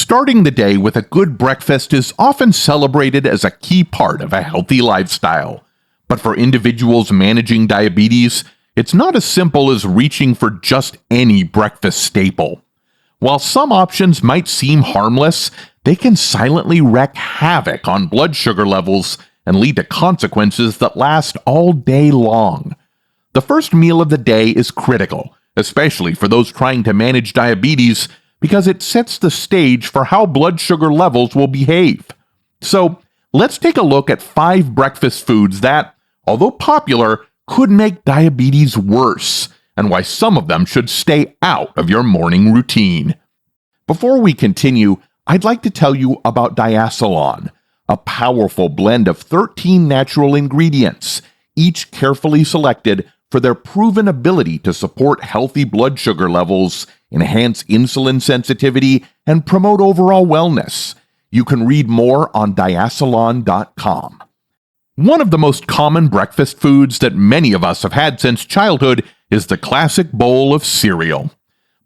Starting the day with a good breakfast is often celebrated as a key part of a healthy lifestyle. But for individuals managing diabetes, it's not as simple as reaching for just any breakfast staple. While some options might seem harmless, they can silently wreak havoc on blood sugar levels and lead to consequences that last all day long. The first meal of the day is critical, especially for those trying to manage diabetes, because it sets the stage for how blood sugar levels will behave. So, let's take a look at 5 breakfast foods that, although popular, could make diabetes worse, and why some of them should stay out of your morning routine. Before we continue, I'd like to tell you about Diacelan, a powerful blend of 13 natural ingredients, each carefully selected for their proven ability to support healthy blood sugar levels, enhance insulin sensitivity, and promote overall wellness. You can read more on diacelan.com. One of the most common breakfast foods that many of us have had since childhood is the classic bowl of cereal.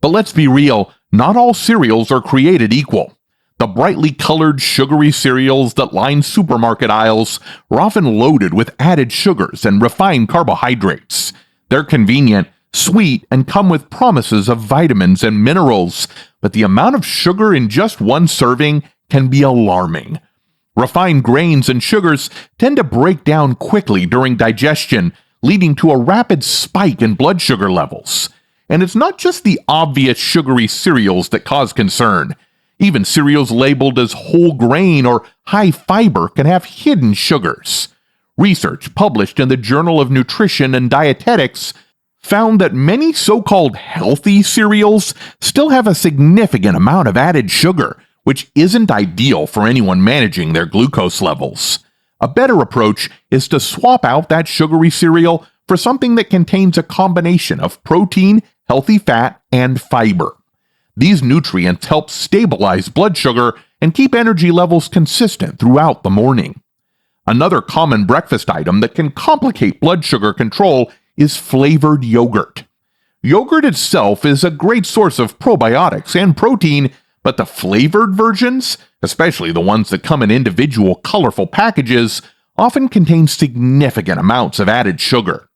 But let's be real, not all cereals are created equal. The brightly colored sugary cereals that line supermarket aisles are often loaded with added sugars and refined carbohydrates. They're convenient, sweet, and come with promises of vitamins and minerals, but the amount of sugar in just one serving can be alarming. Refined grains and sugars tend to break down quickly during digestion, leading to a rapid spike in blood sugar levels. And it's not just the obvious sugary cereals that cause concern. Even cereals labeled as whole grain or high fiber can have hidden sugars. Research published in the Journal of Nutrition and Dietetics found that many so-called healthy cereals still have a significant amount of added sugar, which isn't ideal for anyone managing their glucose levels. A better approach is to swap out that sugary cereal for something that contains a combination of protein, healthy fat, and fiber. These nutrients help stabilize blood sugar and keep energy levels consistent throughout the morning. Another common breakfast item that can complicate blood sugar control is flavored yogurt. Yogurt itself is a great source of probiotics and protein, but the flavored versions, especially the ones that come in individual colorful packages, often contain significant amounts of added sugar.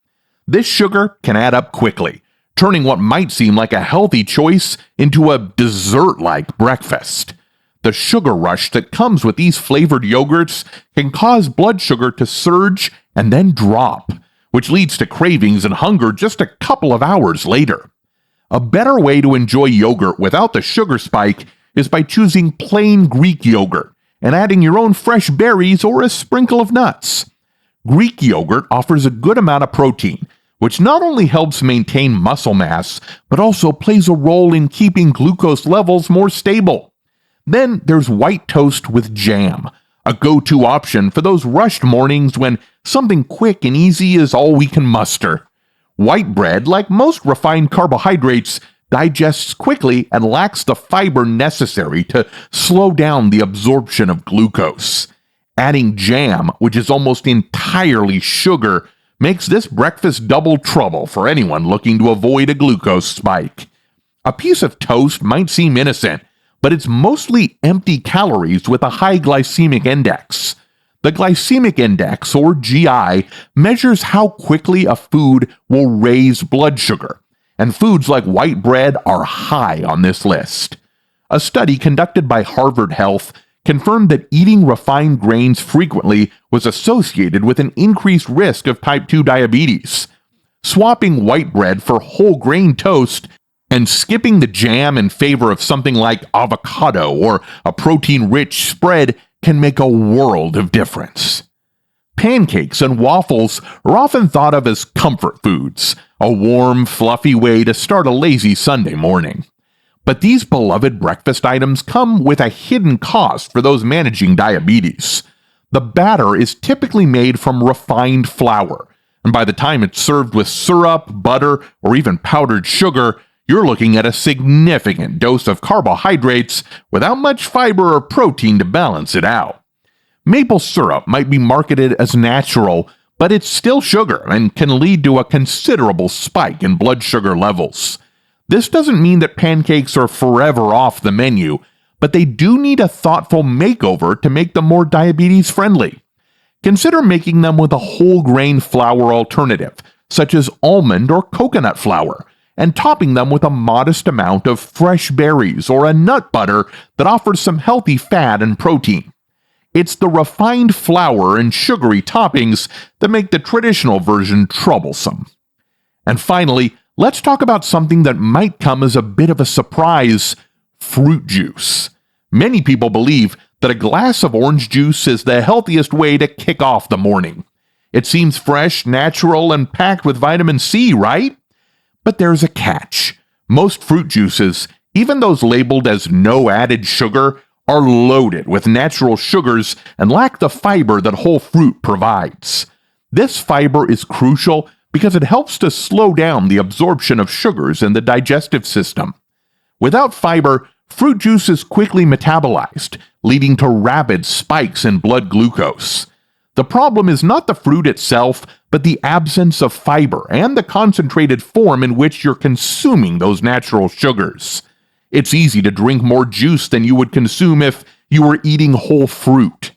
This sugar can add up quickly, turning what might seem like a healthy choice into a dessert-like breakfast. The sugar rush that comes with these flavored yogurts can cause blood sugar to surge and then drop, which leads to cravings and hunger just a couple of hours later. A better way to enjoy yogurt without the sugar spike is by choosing plain Greek yogurt and adding your own fresh berries or a sprinkle of nuts. Greek yogurt offers a good amount of protein, which not only helps maintain muscle mass, but also plays a role in keeping glucose levels more stable. Then there's white toast with jam, a go-to option for those rushed mornings when something quick and easy is all we can muster. White bread, like most refined carbohydrates, digests quickly and lacks the fiber necessary to slow down the absorption of glucose. Adding jam, which is almost entirely sugar, makes this breakfast double trouble for anyone looking to avoid a glucose spike. A piece of toast might seem innocent, but it's mostly empty calories with a high glycemic index. The glycemic index, or GI, measures how quickly a food will raise blood sugar, and foods like white bread are high on this list. A study conducted by Harvard Health confirmed that eating refined grains frequently was associated with an increased risk of type 2 diabetes. Swapping white bread for whole grain toast and skipping the jam in favor of something like avocado or a protein-rich spread can make a world of difference. Pancakes and waffles are often thought of as comfort foods, a warm, fluffy way to start a lazy Sunday morning. But these beloved breakfast items come with a hidden cost for those managing diabetes. The batter is typically made from refined flour, and by the time it's served with syrup, butter, or even powdered sugar, you're looking at a significant dose of carbohydrates without much fiber or protein to balance it out. Maple syrup might be marketed as natural, but it's still sugar and can lead to a considerable spike in blood sugar levels. This doesn't mean that pancakes are forever off the menu, but they do need a thoughtful makeover to make them more diabetes-friendly. Consider making them with a whole grain flour alternative, such as almond or coconut flour, and topping them with a modest amount of fresh berries or a nut butter that offers some healthy fat and protein. It's the refined flour and sugary toppings that make the traditional version troublesome. And finally, let's talk about something that might come as a bit of a surprise: fruit juice. Many people believe that a glass of orange juice is the healthiest way to kick off the morning. It seems fresh, natural, and packed with vitamin C, right? But there's a catch. Most fruit juices, even those labeled as no added sugar, are loaded with natural sugars and lack the fiber that whole fruit provides. This fiber is crucial because it helps to slow down the absorption of sugars in the digestive system. Without fiber, fruit juice is quickly metabolized, leading to rapid spikes in blood glucose. The problem is not the fruit itself, but the absence of fiber and the concentrated form in which you're consuming those natural sugars. It's easy to drink more juice than you would consume if you were eating whole fruit.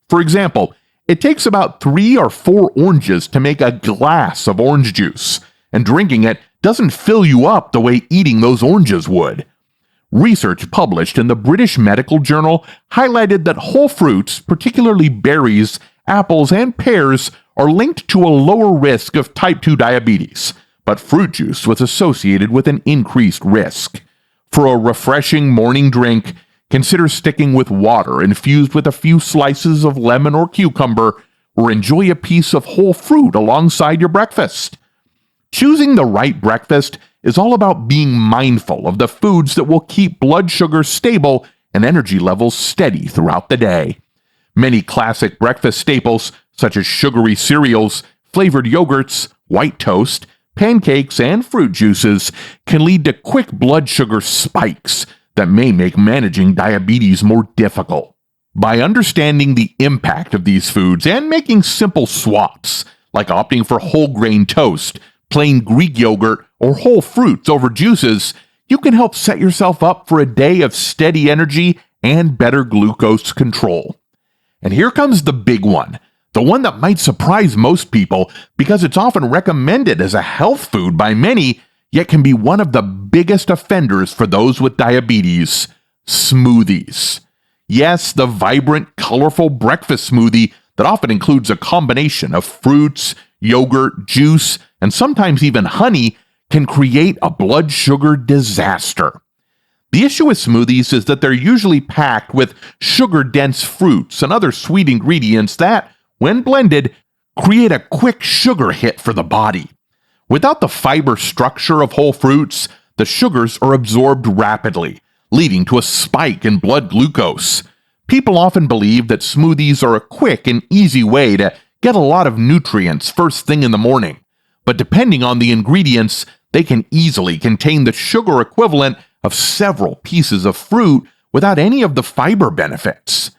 For example, it takes about 3 or 4 oranges to make a glass of orange juice, and drinking it doesn't fill you up the way eating those oranges would. Research published in the British Medical Journal highlighted that whole fruits, particularly berries, apples, and pears, are linked to a lower risk of type 2 diabetes, but fruit juice was associated with an increased risk. For a refreshing morning drink, consider sticking with water infused with a few slices of lemon or cucumber, or enjoy a piece of whole fruit alongside your breakfast. Choosing the right breakfast is all about being mindful of the foods that will keep blood sugar stable and energy levels steady throughout the day. Many classic breakfast staples, such as sugary cereals, flavored yogurts, white toast, pancakes, and fruit juices, can lead to quick blood sugar spikes that may make managing diabetes more difficult. By understanding the impact of these foods and making simple swaps, like opting for whole grain toast, plain Greek yogurt, or whole fruits over juices, you can help set yourself up for a day of steady energy and better glucose control. And here comes the big one, the one that might surprise most people because it's often recommended as a health food by many, yet can be one of the biggest offenders for those with diabetes: smoothies. Yes, the vibrant, colorful breakfast smoothie that often includes a combination of fruits, yogurt, juice, and sometimes even honey can create a blood sugar disaster. The issue with smoothies is that they're usually packed with sugar-dense fruits and other sweet ingredients that, when blended, create a quick sugar hit for the body. Without the fiber structure of whole fruits, the sugars are absorbed rapidly, leading to a spike in blood glucose. People often believe that smoothies are a quick and easy way to get a lot of nutrients first thing in the morning, but depending on the ingredients, they can easily contain the sugar equivalent of several pieces of fruit without any of the fiber benefits.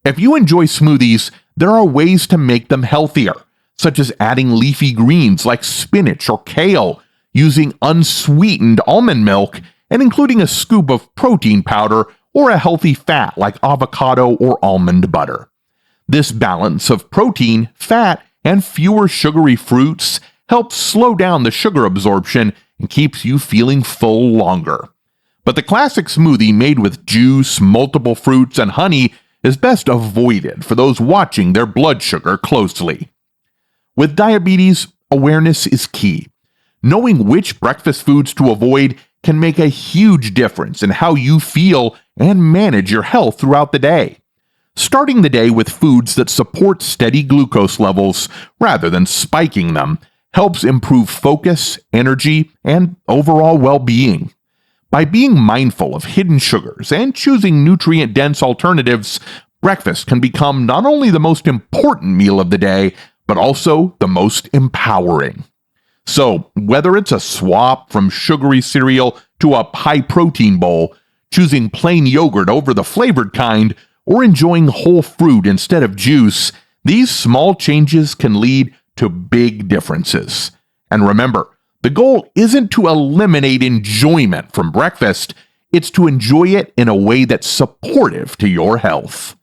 If you enjoy smoothies, there are ways to make them healthier, such as adding leafy greens like spinach or kale, using unsweetened almond milk, and including a scoop of protein powder or a healthy fat like avocado or almond butter. This balance of protein, fat, and fewer sugary fruits helps slow down the sugar absorption and keeps you feeling full longer. But the classic smoothie made with juice, multiple fruits, and honey is best avoided for those watching their blood sugar closely. With diabetes, awareness is key. Knowing which breakfast foods to avoid can make a huge difference in how you feel and manage your health throughout the day. Starting the day with foods that support steady glucose levels rather than spiking them helps improve focus, energy, and overall well-being. By being mindful of hidden sugars and choosing nutrient-dense alternatives, breakfast can become not only the most important meal of the day, but also the most empowering. So, whether it's a swap from sugary cereal to a high-protein bowl, choosing plain yogurt over the flavored kind, or enjoying whole fruit instead of juice, these small changes can lead to big differences. And remember, the goal isn't to eliminate enjoyment from breakfast, It's to enjoy it in a way that's supportive to your health.